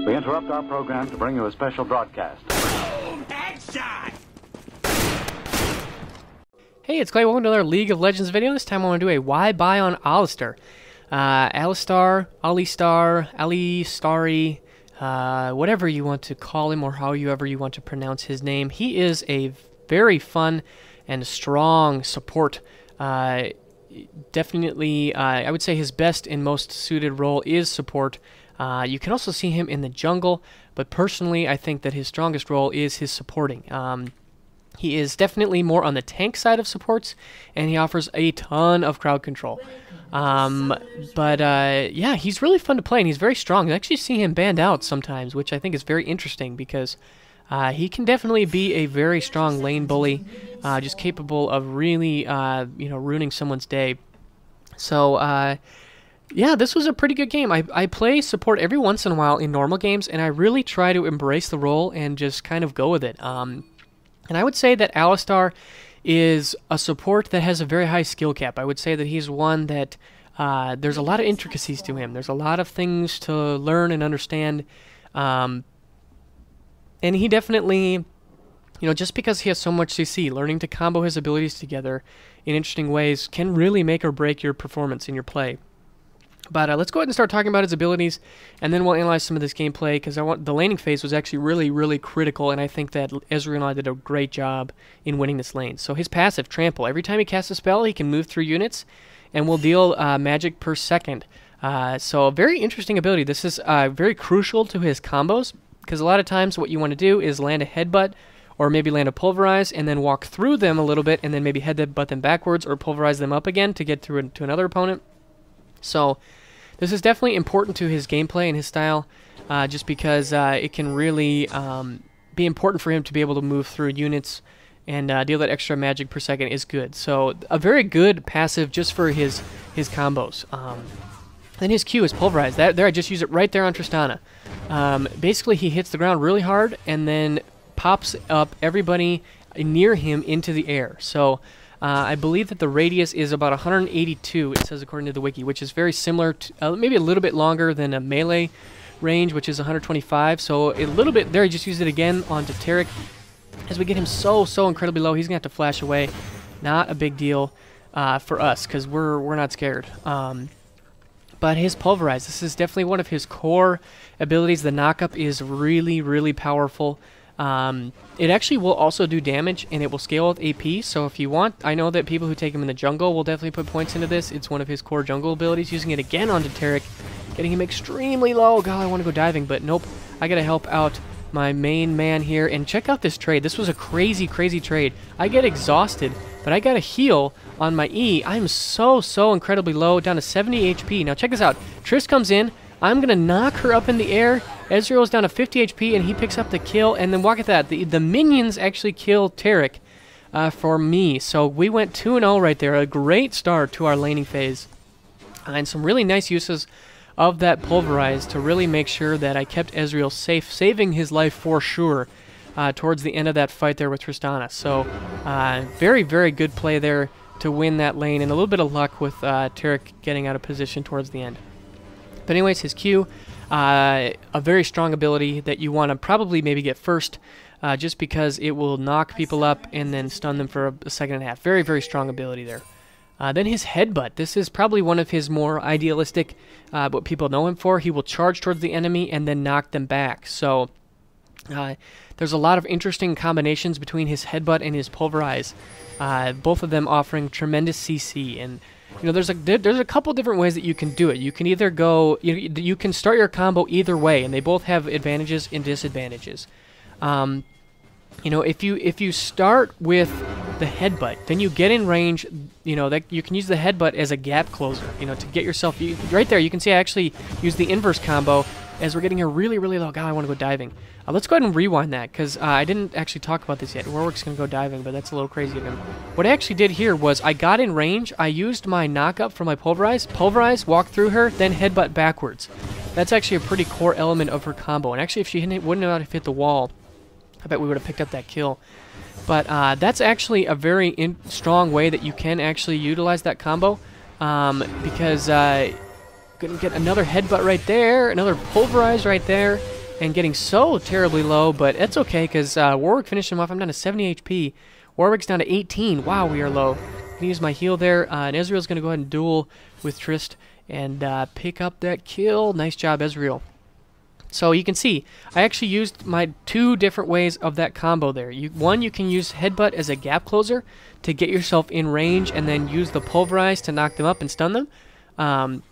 We interrupt our program to bring you a special broadcast. Boom! Headshot! Hey, it's Clay. Welcome to another League of Legends video. This time I want to do a why buy on Alistar. Alistar, Alistari, whatever you want to call him or however you want to pronounce his name. He is a very fun and strong support. Definitely, I would say his best and most suited role is support. You can also see him in the jungle, but personally I think that his strongest role is his supporting. He is definitely more on the tank side of supports, and he offers a ton of crowd control. Yeah, he's really fun to play, and he's very strong. You actually see him banned out sometimes, which I think is very interesting because he can definitely be a very strong lane bully, just capable of really, ruining someone's day. So, yeah, this was a pretty good game. I play support every once in a while in normal games, and I really try to embrace the role and just kind of go with it. And I would say that Alistar is a support that has a very high skill cap. I would say that he's one that there's a lot of intricacies to him. There's a lot of things to learn and understand. And he definitely, just because he has so much CC, learning to combo his abilities together in interesting ways can really make or break your performance in your play. But let's go ahead and start talking about his abilities, and then we'll analyze some of this gameplay, because the laning phase was actually really, really critical, and I think that Ezreal and I did a great job in winning this lane. So his passive, Trample, every time he casts a spell, he can move through units, and will deal magic per second. So a very interesting ability. This is very crucial to his combos, because a lot of times what you want to do is land a Headbutt, or maybe land a Pulverize, and then walk through them a little bit, and then maybe Headbutt them backwards, or Pulverize them up again to get through to another opponent. So this is definitely important to his gameplay and his style, just because it can really be important for him to be able to move through units and deal that extra magic per second is good. So a very good passive just for his combos. Then his Q is Pulverize. There I just use it right there on Tristana. Basically he hits the ground really hard and then pops up everybody near him into the air. So I believe that the radius is about 182, it says according to the wiki, which is very similar to, maybe a little bit longer than a melee range, which is 125. So a little bit there, I just use it again onto Taric. As we get him so incredibly low, he's going to have to flash away. Not a big deal for us, because we're not scared. But his Pulverize, this is definitely one of his core abilities. The knockup is really, really powerful. It actually will also do damage, and it will scale with AP, so if you want, I know that people who take him in the jungle will definitely put points into this. It's one of his core jungle abilities, using it again onto Taric, getting him extremely low. God, I want to go diving, but nope. I gotta help out my main man here, and check out this trade. This was a crazy, crazy trade. I get exhausted, but I got a heal on my E. I'm so incredibly low, down to 70 HP. Now check this out. Triss comes in. I'm going to knock her up in the air. Ezreal is down to 50 HP, and he picks up the kill. And then look at that. The minions actually kill Taric for me. So we went 2-0 right there. A great start to our laning phase. And some really nice uses of that Pulverize to really make sure that I kept Ezreal safe, saving his life for sure towards the end of that fight there with Tristana. So very, very good play there to win that lane, and a little bit of luck with Taric getting out of position towards the end. But anyways, his Q, a very strong ability that you want to probably maybe get first, just because it will knock people up and then stun them for a second and a half. Very, very strong ability there. Then his Headbutt. This is probably one of his more idealistic, what people know him for. He will charge towards the enemy and then knock them back. So there's a lot of interesting combinations between his Headbutt and his Pulverize, both of them offering tremendous CC. And there's a couple different ways that you can do it. You can either go, you can start your combo either way, and they both have advantages and disadvantages. If you start with the Headbutt, then you get in range. That you can use the Headbutt as a gap closer. To get yourself right there. You can see I actually use the inverse combo as we're getting here really, really low. God, I want to go diving. Let's go ahead and rewind that, because I didn't actually talk about this yet. Warwick's going to go diving, but that's a little crazy of him. What I actually did here was I got in range. I used my knock-up from my Pulverize, walk through her, then Headbutt backwards. That's actually a pretty core element of her combo. And actually, if she wouldn't have hit the wall, I bet we would have picked up that kill. But that's actually a very strong way that you can actually utilize that combo, because gonna get another Headbutt right there, another Pulverize right there, and getting so terribly low, but it's okay because Warwick finished him off. I'm down to 70 HP. Warwick's down to 18. Wow, we are low. I'm gonna use my heal there, and Ezreal's gonna go ahead and duel with Trist and pick up that kill. Nice job, Ezreal. So you can see, I actually used my 2 different ways of that combo there. One, you can use Headbutt as a gap closer to get yourself in range and then use the Pulverize to knock them up and stun them.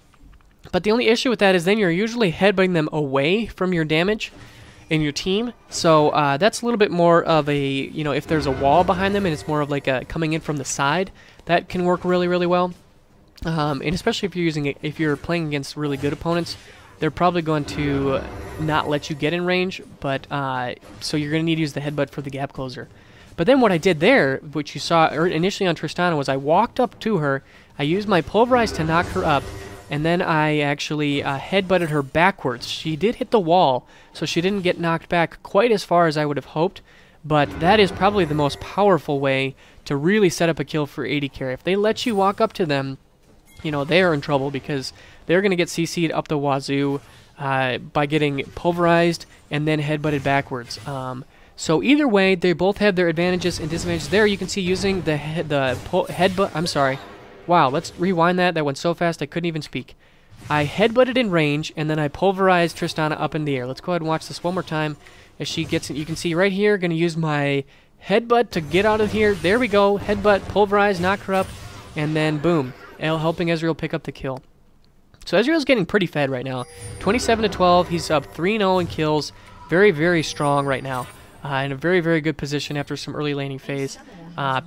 But the only issue with that is then you're usually headbutting them away from your damage in your team. So that's a little bit more of a, you know, if there's a wall behind them and it's more of like a coming in from the side, that can work really, really well. And especially if you're using it, if you're playing against really good opponents, they're probably going to not let you get in range, but so you're going to need to use the headbutt for the gap closer. But then what I did there, which you saw initially on Tristana, was I walked up to her, I used my Pulverize to knock her up, and then I actually headbutted her backwards. She did hit the wall, so she didn't get knocked back quite as far as I would have hoped, but that is probably the most powerful way to really set up a kill for AD carry. If they let you walk up to them, you know, they are in trouble because they're going to get CC'd up the wazoo by getting pulverized and then headbutted backwards. So either way, they both have their advantages and disadvantages. There you can see using the headbutt. I'm sorry. Wow, let's rewind that. That went so fast I couldn't even speak. I headbutted in range and then I pulverized Tristana up in the air. Let's go ahead and watch this one more time as she gets it. You can see right here, going to use my headbutt to get out of here. There we go. Headbutt, pulverize, knock her up, and then boom. Helping Ezreal pick up the kill. So Ezreal's getting pretty fed right now. 27 to 12. He's up 3-0 in kills. Very, very strong right now. In a very, very good position after some early laning phase.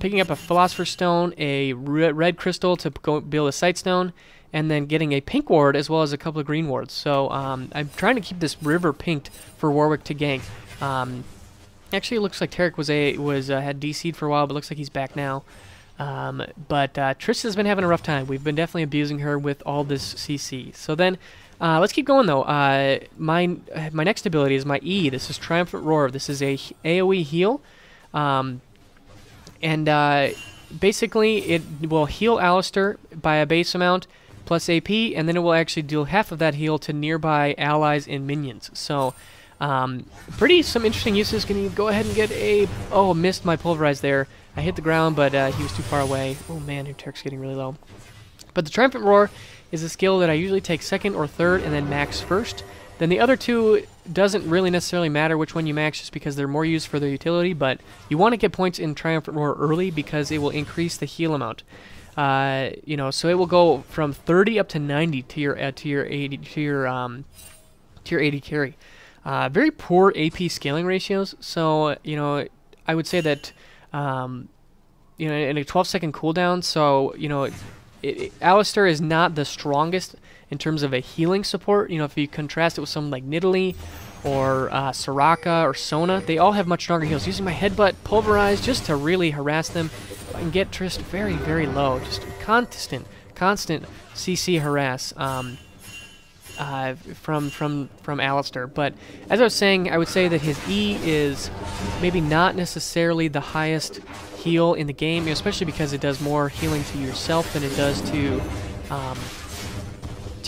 Picking up a Philosopher's Stone, a red crystal to go build a Sight Stone, and then getting a pink ward as well as a couple of green wards. So I'm trying to keep this river pinked for Warwick to gank. Actually, it looks like Tarek had DC'd for a while, but looks like he's back now. But Trish has been having a rough time. We've been definitely abusing her with all this CC. So then, let's keep going though. My next ability is my E. This is Triumphant Roar. This is a AoE heal. Basically it will heal Alistar by a base amount plus AP, and then it will actually deal half of that heal to nearby allies and minions. So, some interesting uses. Can you go ahead and get a... Oh, missed my Pulverize there. I hit the ground, but he was too far away. Oh man, Tarek's getting really low. But the Triumphant Roar is a skill that I usually take second or third and then max first. Then the other two doesn't really necessarily matter which one you max just because they're more used for their utility, but you want to get points in Triumphant Roar early because it will increase the heal amount. You know, so it will go from 30 up to 90 to your 80 to your 80 carry. Very poor AP scaling ratios, so you know I would say that you know, in a 12-second cooldown, so you know Alistar is not the strongest in terms of a healing support. You know, if you contrast it with someone like Nidalee or Soraka or Sona, they all have much stronger heals. Using my Headbutt, Pulverize just to really harass them and get Trist very, very low. Just constant CC harass from Alistar. But as I was saying, I would say that his E is maybe not necessarily the highest heal in the game, especially because it does more healing to yourself than it does to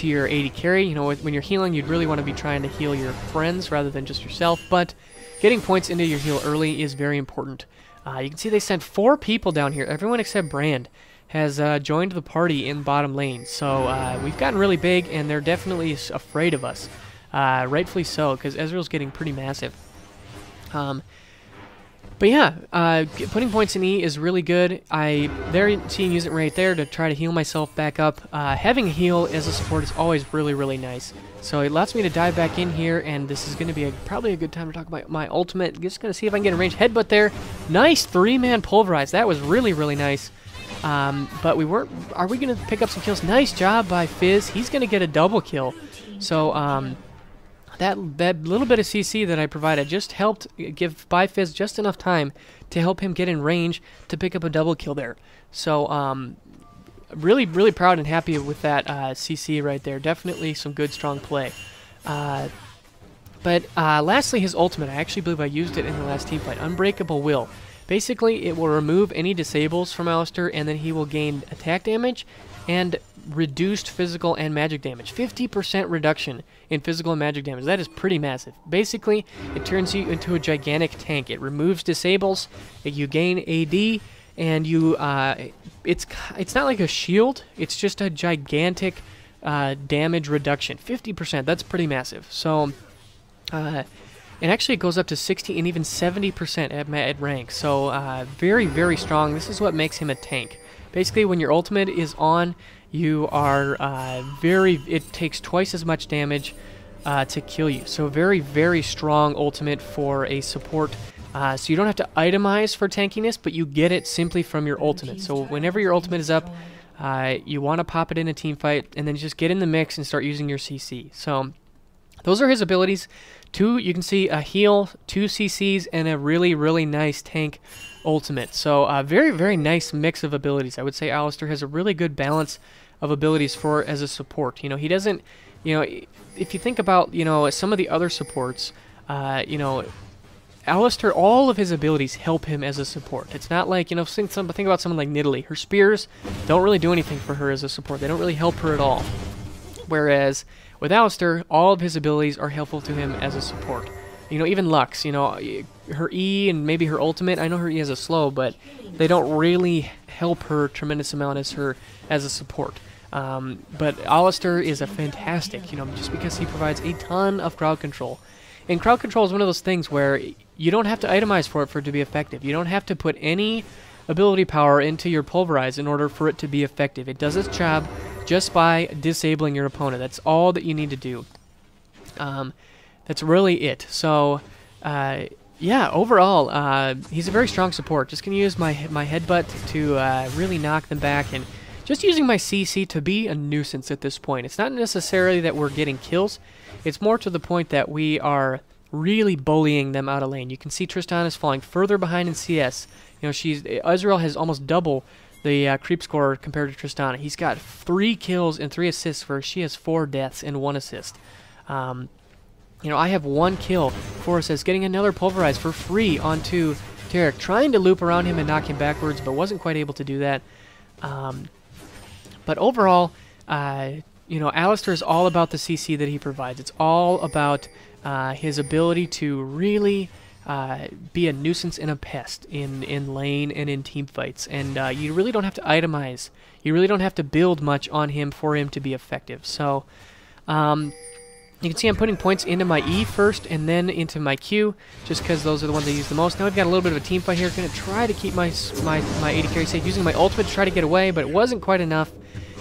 your AD carry. You know, when you're healing, you'd really want to be trying to heal your friends rather than just yourself, but getting points into your heal early is very important. You can see they sent 4 people down here. Everyone except Brand has joined the party in bottom lane, so we've gotten really big, and they're definitely afraid of us. Rightfully so, because Ezreal's getting pretty massive. But yeah, putting points in E is really good. They're seeing using it right there to try to heal myself back up. Having a heal as a support is always really, really nice. So it allows me to dive back in here, and this is going to be probably a good time to talk about my ultimate. Just going to see if I can get a range Headbutt there. Nice 3-man Pulverize. That was really, really nice. But we weren't... Are we going to pick up some kills? Nice job by Fizz. He's going to get a double kill. So, that little bit of CC that I provided just helped give Fizz just enough time to help him get in range to pick up a double kill there. So, really, really proud and happy with that CC right there. Definitely some good, strong play. But lastly, his ultimate. I actually believe I used it in the last team fight. Unbreakable Will. Basically, it will remove any disables from Alistar, and then he will gain attack damage and reduced physical and magic damage. 50% reduction in physical and magic damage. That is pretty massive. Basically, it turns you into a gigantic tank. It removes disables, you gain AD, and you it's not like a shield, it's just a gigantic damage reduction. 50%, that's pretty massive. So and actually it goes up to 60 and even 70% at rank. So very, very strong. This is what makes him a tank. Basically, when your ultimate is on, you are it takes twice as much damage to kill you. So very, very strong ultimate for a support. So you don't have to itemize for tankiness, but you get it simply from your ultimate. So whenever your ultimate is up, you want to pop it in a team fight, and then just get in the mix and start using your CC. So those are his abilities. You can see a heal, 2 CCs, and a really, really nice tank ultimate. So very, very nice mix of abilities. I would say Alistar has a really good balance of abilities as a support. You know, he doesn't, you know, if you think about, you know, some of the other supports, you know, Alistar, all of his abilities help him as a support. It's not like, you know, think about someone like Nidalee. Her spears don't really do anything for her as a support. They don't really help her at all. Whereas with Alistar, all of his abilities are helpful to him as a support. You know, even Lux, you know, her E and maybe her ultimate, I know her E has a slow, but they don't really help her tremendous amount as a support. But Alistar is a fantastic, you know, just because he provides a ton of crowd control. And crowd control is one of those things where you don't have to itemize for it to be effective. You don't have to put any ability power into your Pulverize in order for it to be effective. It does its job just by disabling your opponent. That's all that you need to do. That's really it. So, yeah, overall, he's a very strong support. Just going to use my Headbutt to really knock them back, and just using my CC to be a nuisance at this point. It's not necessarily that we're getting kills. It's more to the point that we are really bullying them out of lane. You can see Tristana is falling further behind in CS. You know, Ezreal has almost double the creep score compared to Tristana. He's got 3 kills and 3 assists, where she has 4 deaths and 1 assist. You know, I have 1 kill, 4 assists, getting another Pulverize for free onto Taric, trying to loop around him and knock him backwards, but wasn't quite able to do that. But overall, you know, Alistar is all about the CC that he provides. It's all about his ability to really be a nuisance and a pest in lane and in team fights. And you really don't have to itemize. You really don't have to build much on him for him to be effective. So you can see I'm putting points into my E first and then into my Q, just because those are the ones I use the most. Now we've got a little bit of a team fight here. Going to try to keep my AD carry safe, using my ultimate to try to get away, but it wasn't quite enough.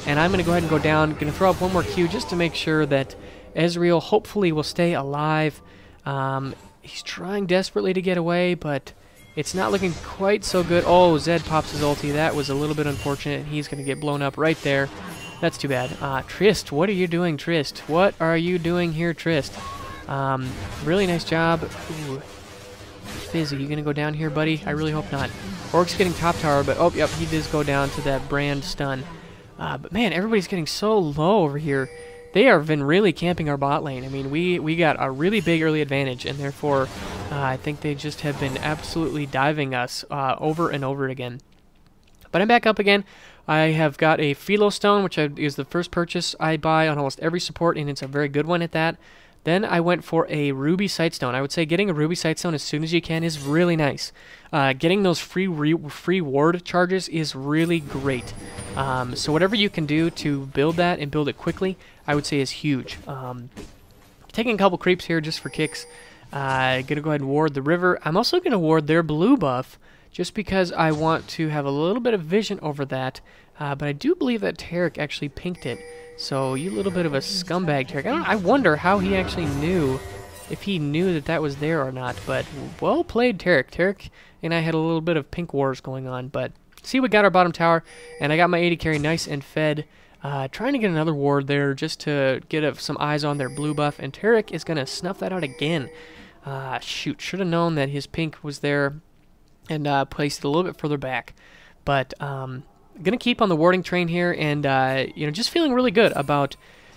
And I'm going to go ahead and go down. Going to throw up 1 more Q just to make sure that Ezreal hopefully will stay alive. He's trying desperately to get away, but it's not looking quite so good. Oh, Zed pops his ulti. That was a little bit unfortunate. He's going to get blown up right there. That's too bad. Trist, what are you doing, Trist? What are you doing here, Trist? Really nice job. Ooh. Fizz, are you going to go down here, buddy? I really hope not. Orc's getting top tower, but oh, yep, he does go down to that brand stun. But man, everybody's getting so low over here. They have been really camping our bot lane. I mean, we got a really big early advantage, and therefore I think they just have been absolutely diving us over and over again. But I'm back up again. I have got a Philo Stone, which is the first purchase I buy on almost every support, and it's a very good one at that. Then I went for a Ruby Sightstone. I would say getting a Ruby Sightstone as soon as you can is really nice. Getting those free ward charges is really great. So whatever you can do to build that and build it quickly, I would say is huge. Taking a couple creeps here just for kicks. Gonna go ahead and ward the river. I'm also gonna ward their blue buff, just because I want to have a little bit of vision over that. But I do believe that Taric actually pinked it. So you little bit of a scumbag, Taric. I wonder how he actually knew, if he knew that that was there or not. But well played, Taric. Taric and I had a little bit of pink wars going on. But see, we got our bottom tower, and I got my AD carry nice and fed. Trying to get another ward there just to get some eyes on their blue buff. And Taric is going to snuff that out again. Shoot, should have known that his pink was there and placed it a little bit further back. But gonna keep on the warding train here, and you know, just feeling really good about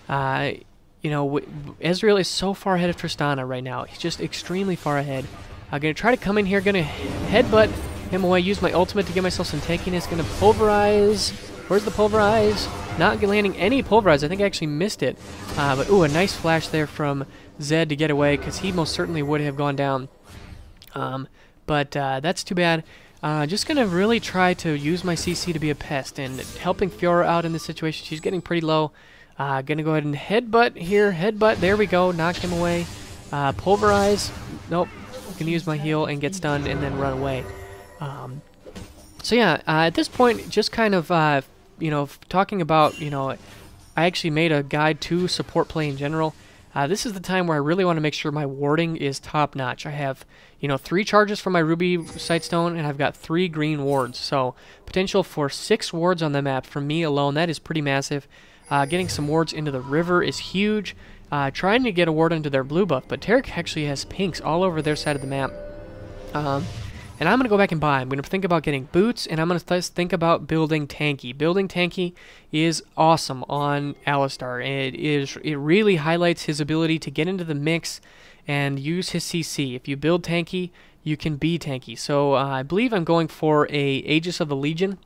you know, Ezreal is so far ahead of Tristana right now. He's just extremely far ahead. I'm gonna try to come in here, gonna headbutt him away, use my ultimate to get myself some tankiness. Gonna Pulverize. Where's the Pulverize? not landing any Pulverize. I think I actually missed it. But, ooh, a nice flash there from Zed to get away, because he most certainly would have gone down. But that's too bad. Just going to really try to use my CC to be a pest, and helping Fiora out in this situation. She's getting pretty low. Going to go ahead and Headbutt here. Headbutt, there we go. Knock him away. Pulverize. Nope. Going to use my heal and get stunned and then run away. So yeah, at this point, just kind of, you know, talking about, you know, I actually made a guide to support play in general. This is the time where I really want to make sure my warding is top-notch. I have, you know, 3 charges for my Ruby Sightstone, and I've got 3 green wards. So potential for 6 wards on the map from me alone. That is pretty massive. Getting some wards into the river is huge. Trying to get a ward into their blue buff, but Tarek actually has pinks all over their side of the map. And I'm going to go back and buy. I'm going to think about getting boots, and I'm going to think about building tanky. Building tanky is awesome on Alistar. It really highlights his ability to get into the mix and use his CC. If you build tanky, you can be tanky. So I believe I'm going for a Aegis of the Legion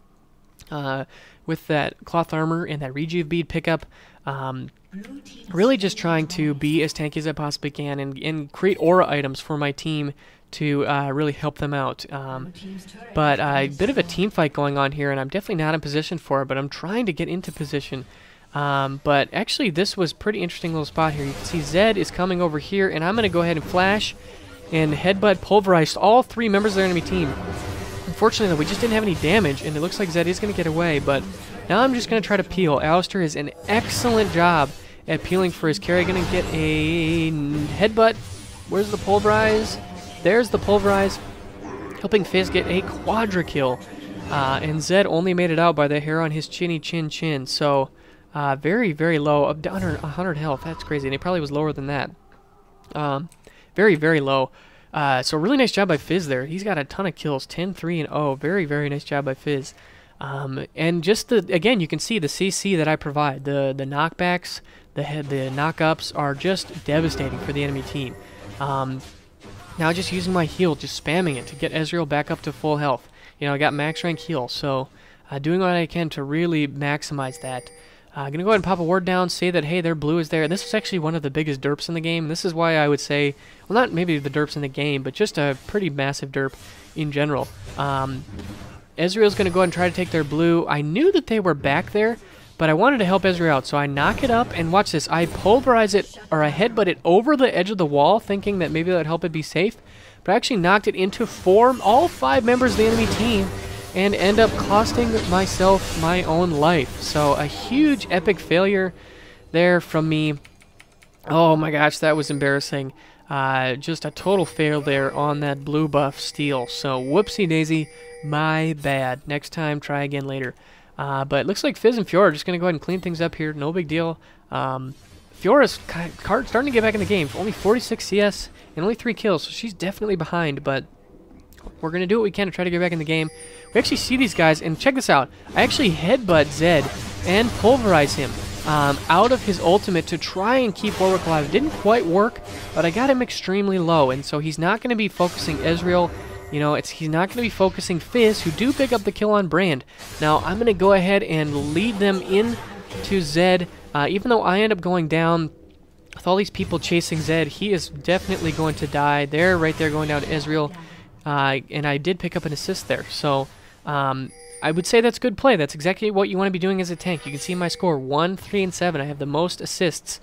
with that cloth armor and that rejuve bead pickup. Really just trying to be as tanky as I possibly can and create aura items for my team to really help them out. But a bit of a team fight going on here, and I'm definitely not in position for it, but I'm trying to get into position. But actually, this was pretty interesting little spot here. You can see Zed is coming over here, and I'm going to go ahead and flash and Headbutt Pulverized all 3 members of their enemy team. Unfortunately, though, we just didn't have any damage, and it looks like Zed is going to get away, but now I'm just going to try to peel. Alistar is an excellent job at peeling for his carry. Going to get a Headbutt. Where's the Pulverize? There's the Pulverize, helping Fizz get a quadra kill. And Zed only made it out by the hair on his chinny chin. So very, very low. Up down 100 health. That's crazy. And he probably was lower than that. Very, very low. So really nice job by Fizz there. He's got a ton of kills. 10, 3, and 0. Very, very nice job by Fizz. And just again, you can see the CC that I provide. The knockbacks, the knock-ups are just devastating for the enemy team. Now just using my heal, just spamming it to get Ezreal back up to full health. You know, I got max rank heal, so doing what I can to really maximize that. I'm going to go ahead and pop a ward down, say that, hey, their blue is there. This is actually one of the biggest derps in the game. This is why I would say, well, not maybe the derps in the game, but just a pretty massive derp in general. Ezreal's going to go ahead and try to take their blue. I knew that they were back there, but I wanted to help Ezreal out, so I knock it up, and watch this. I Pulverize it, or I Headbutt it over the edge of the wall, thinking that maybe that would help it be safe, but I actually knocked it into all 5 members of the enemy team, and end up costing myself my own life. So a huge epic failure there from me. Oh my gosh, that was embarrassing. Just a total fail there on that blue buff steal. So whoopsie daisy, my bad. Next time, try again later. But it looks like Fizz and Fiora are just going to go ahead and clean things up here. No big deal. Fiora's starting to get back in the game. Only 46 CS and only 3 kills, so she's definitely behind, but we're going to do what we can to try to get back in the game. We actually see these guys, and check this out. I actually Headbutt Zed and Pulverize him out of his ultimate to try and keep Warwick alive. It didn't quite work, but I got him extremely low, and so he's not going to be focusing Ezreal. You know, he's not going to be focusing Fizz, who do pick up the kill on Brand. Now, I'm going to go ahead and lead them in to Zed. Even though I end up going down with all these people chasing Zed, he is definitely going to die. They're right there going down to Ezreal. And I did pick up an assist there. So I would say that's good play. That's exactly what you want to be doing as a tank. You can see my score, 1, 3, and 7. I have the most assists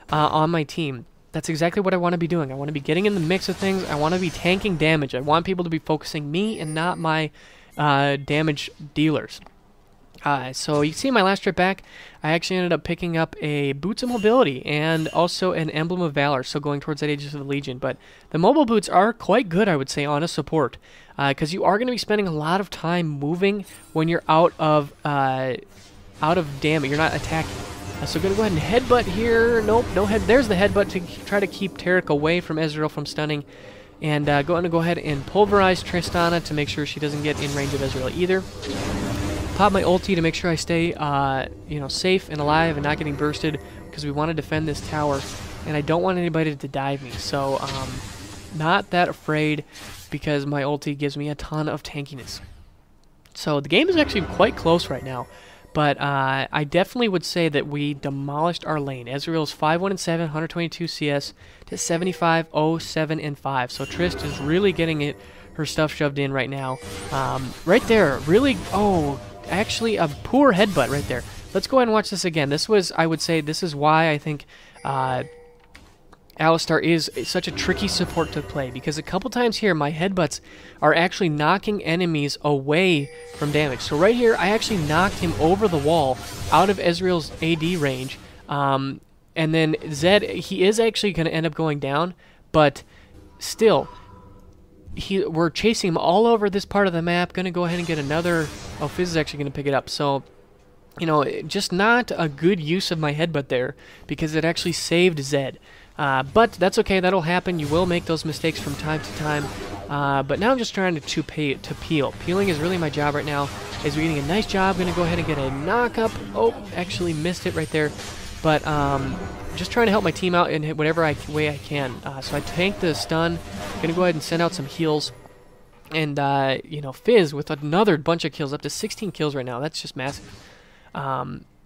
on my team. That's exactly what I want to be doing. I want to be getting in the mix of things. I want to be tanking damage. I want people to be focusing me and not my damage dealers. So you can see my last trip back, I actually ended up picking up a Boots of Mobility and also an Emblem of Valor, so going towards that Aegis of the Legion. But the mobile boots are quite good, I would say, on a support, because you are going to be spending a lot of time moving when you're out of damage. You're not attacking. So going to go ahead and Headbutt here. Nope, no head. There's the Headbutt to try to keep Tarek away from Ezreal from stunning. And going to go ahead and Pulverize Tristana to make sure she doesn't get in range of Ezreal either. Pop my ulti to make sure I stay, safe and alive and not getting bursted, because we want to defend this tower, and I don't want anybody to dive me. So, not that afraid, because my ulti gives me a ton of tankiness. So the game is actually quite close right now, But I definitely would say that we demolished our lane. Ezreal's 5-1-7, 122 CS to 75, 0, 7, and 5. So Trist is really getting her stuff shoved in right now. Right there, really, actually a poor headbutt right there. Let's go ahead and watch this again. This was, I would say, this is why I think Alistar is such a tricky support to play, because a couple times here my headbutts are actually knocking enemies away from damage. So right here I actually knocked him over the wall out of Ezreal's AD range, and then Zed, he is actually going to end up going down, but still we're chasing him all over this part of the map. Going to go ahead and get another. Oh, Fizz is actually going to pick it up. So, you know, just not a good use of my headbutt there, because it actually saved Zed. But that's okay, that'll happen. You will make those mistakes from time to time. But now I'm just trying to peel. Peeling is really my job right now. As we're getting a nice job, going to go ahead and get a knock-up. Oh, actually missed it right there. But just trying to help my team out in whatever way I can. So I tanked the stun. Going to go ahead and send out some heals. And, you know, Fizz with another bunch of kills, up to 16 kills right now. That's just massive.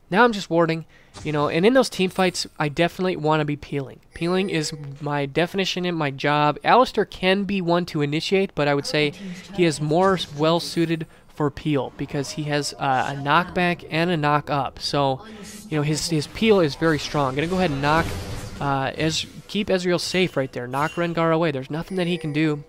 Now I'm just warding, you know, and in those team fights, I definitely want to be peeling. Peeling is my definition in my job. Alistar can be one to initiate, but I would say he is more well-suited for peel, because he has a knockback and a knock-up. So, you know, his peel is very strong. Gonna go ahead and knock, keep Ezreal safe right there. Knock Rengar away. There's nothing that he can do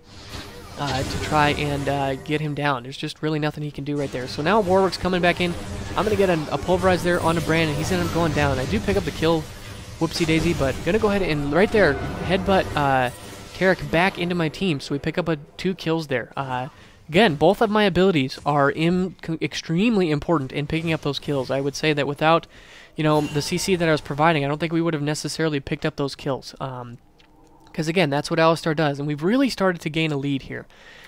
to try and get him down. There's just really nothing he can do right there. So now Warwick's coming back in. I'm going to get a Pulverize there onto Brand, and he's going to going down. I do pick up the kill, whoopsie daisy, but going to go ahead and right there, headbutt Taric back into my team. So we pick up 2 kills there. Again, both of my abilities are extremely important in picking up those kills. I would say that without, you know, the CC that I was providing, I don't think we would have necessarily picked up those kills. Because again, that's what Alistar does, and we've really started to gain a lead here.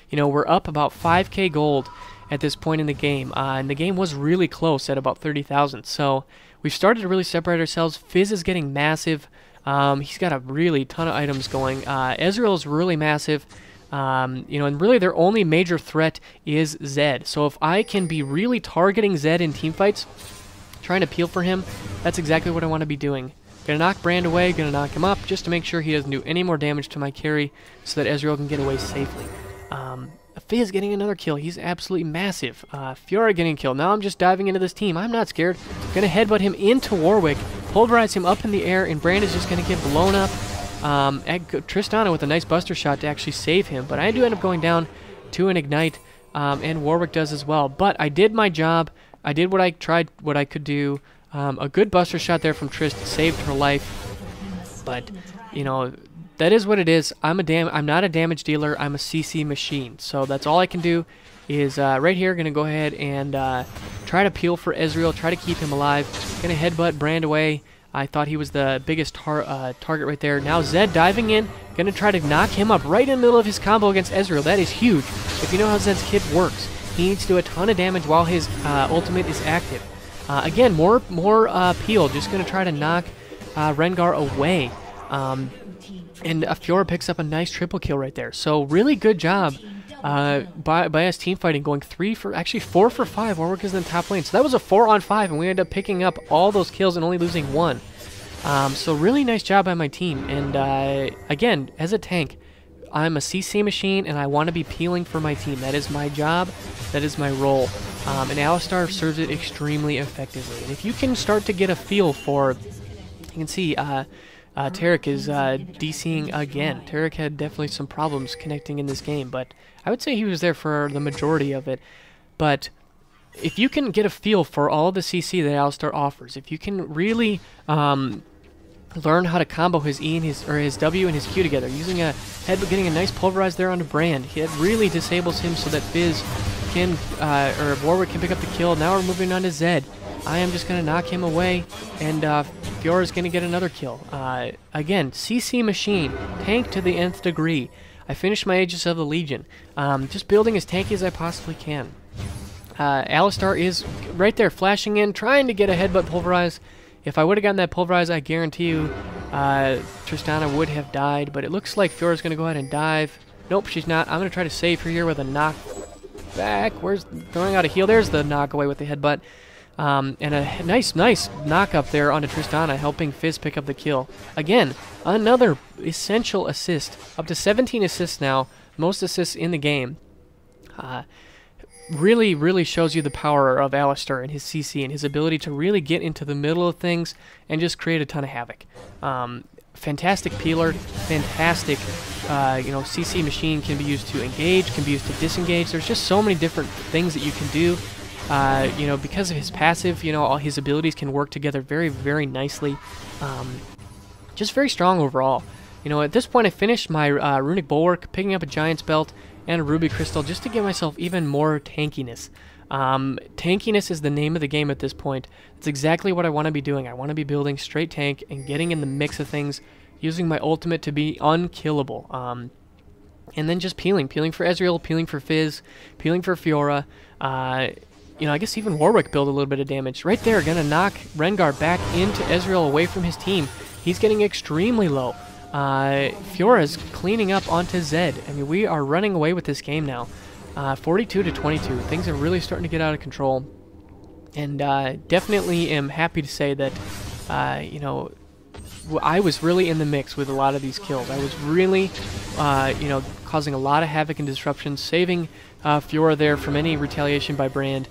You know, we're up about 5k gold at this point in the game, and the game was really close at about 30,000. So we've started to really separate ourselves. Fizz is getting massive. He's got a really ton of items going. Ezreal is really massive. You know, and really their only major threat is Zed. So if I can be really targeting Zed in teamfights, trying to peel for him, that's exactly what I want to be doing. Gonna knock Brand away, gonna knock him up, just to make sure he doesn't do any more damage to my carry, so that Ezreal can get away safely. Fizz getting another kill. He's absolutely massive. Fiora getting a kill. Now I'm just diving into this team. I'm not scared. Gonna headbutt him into Warwick, pulverize him up in the air, and Brand is just gonna get blown up. Tristana with a nice buster shot to actually save him, but I do end up going down to an ignite, and Warwick does as well. But I did my job. I did what I could do. A good buster shot there from Trist saved her life, but you know, that is what it is. I'm not a damage dealer. I'm a CC machine. So that's all I can do. Is right here gonna go ahead and try to peel for Ezreal, try to keep him alive. Gonna headbutt Brand away. I thought he was the biggest target right there. Now Zed diving in, gonna try to knock him up right in the middle of his combo against Ezreal. That is huge. If you know how Zed's kit works, he needs to do a ton of damage while his ultimate is active. Again, more peel. Just going to try to knock Rengar away. And Fiora picks up a nice triple kill right there. So really good job by us team fighting, going 4 for 5. Warwick is in the top lane. So that was a 4-on-5, and we ended up picking up all those kills and only losing 1. So really nice job by my team. And again, as a tank, I'm a CC machine, and I want to be peeling for my team. That is my job. That is my role. And Alistar serves it extremely effectively. And if you can start to get a feel for, you can see Taric is DCing again. Taric had definitely some problems connecting in this game, but I would say he was there for the majority of it. But if you can get a feel for all the CC that Alistar offers, if you can really learn how to combo his E and his W and his Q together, using a headbutt, getting a nice pulverize there onto Brand, it really disables him so that Fizz can or Warwick can pick up the kill. Now we're moving on to Zed. I am just gonna knock him away, and Fiora's gonna get another kill. Again, CC machine, tank to the nth degree. I finished my Aegis of the Legion, just building as tanky as I possibly can. Alistar is right there, flashing in, trying to get a headbutt pulverize. If I would have gotten that pulverize, I guarantee you Tristana would have died, but it looks like Fiora's going to go ahead and dive. Nope, she's not. I'm going to try to save her here with a knock back. Where's throwing out a heal? There's the knock away with the headbutt. And a nice knock up there onto Tristana, helping Fizz pick up the kill. Again, another essential assist. Up to 17 assists now, most assists in the game. Really shows you the power of Alistar and his CC and his ability to really get into the middle of things and just create a ton of havoc. Fantastic peeler, fantastic, CC machine can be used to engage, can be used to disengage. There's just so many different things that you can do. Because of his passive, all his abilities can work together very nicely. Just very strong overall. At this point I finished my Runic Bulwark, picking up a Giant's Belt and a Ruby Crystal just to give myself even more tankiness. Tankiness is the name of the game at this point. It's exactly what I want to be doing. I want to be building straight tank and getting in the mix of things, using my ultimate to be unkillable. And then just peeling for Ezreal, peeling for Fizz, peeling for Fiora. I guess even Warwick built a little bit of damage. Right there, gonna knock Rengar back into Ezreal away from his team. He's getting extremely low. Fiora's cleaning up onto Zed. I mean, we are running away with this game now. 42-22. Things are really starting to get out of control. And definitely am happy to say that, I was really in the mix with a lot of these kills. I was really, causing a lot of havoc and disruption, saving Fiora there from any retaliation by Brand.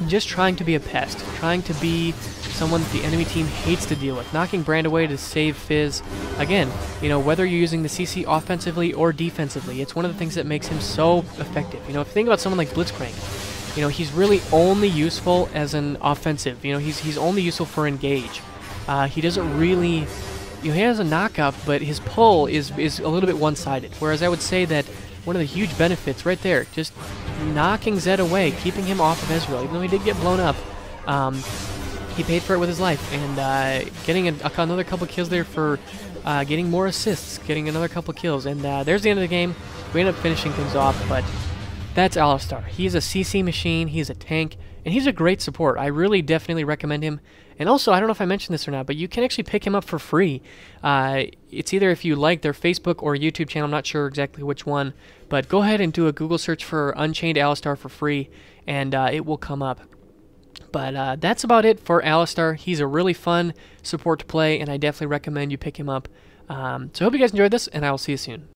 Just trying to be a pest, trying to be someone that the enemy team hates to deal with, knocking Brand away to save Fizz. Again, whether you're using the CC offensively or defensively, it's one of the things that makes him so effective. If you think about someone like Blitzcrank, he's really only useful as an offensive. He's only useful for engage. He doesn't really, he has a knock-up, but his pull is a little bit one-sided. Whereas I would say that one of the huge benefits right there, just knocking Zed away, keeping him off of Ezreal, even though he did get blown up, he paid for it with his life, and getting another couple kills there for getting more assists, getting another couple kills, and there's the end of the game. We end up finishing things off, but that's Alistar. He's a CC machine, he's a tank, and he's a great support. I really definitely recommend him. And also, I don't know if I mentioned this or not, but you can actually pick him up for free. It's either if you like their Facebook or YouTube channel, I'm not sure exactly which one, but go ahead and do a Google search for Unchained Alistar for free, and it will come up. But that's about it for Alistar. He's a really fun support to play, and I definitely recommend you pick him up. So I hope you guys enjoyed this, and I will see you soon.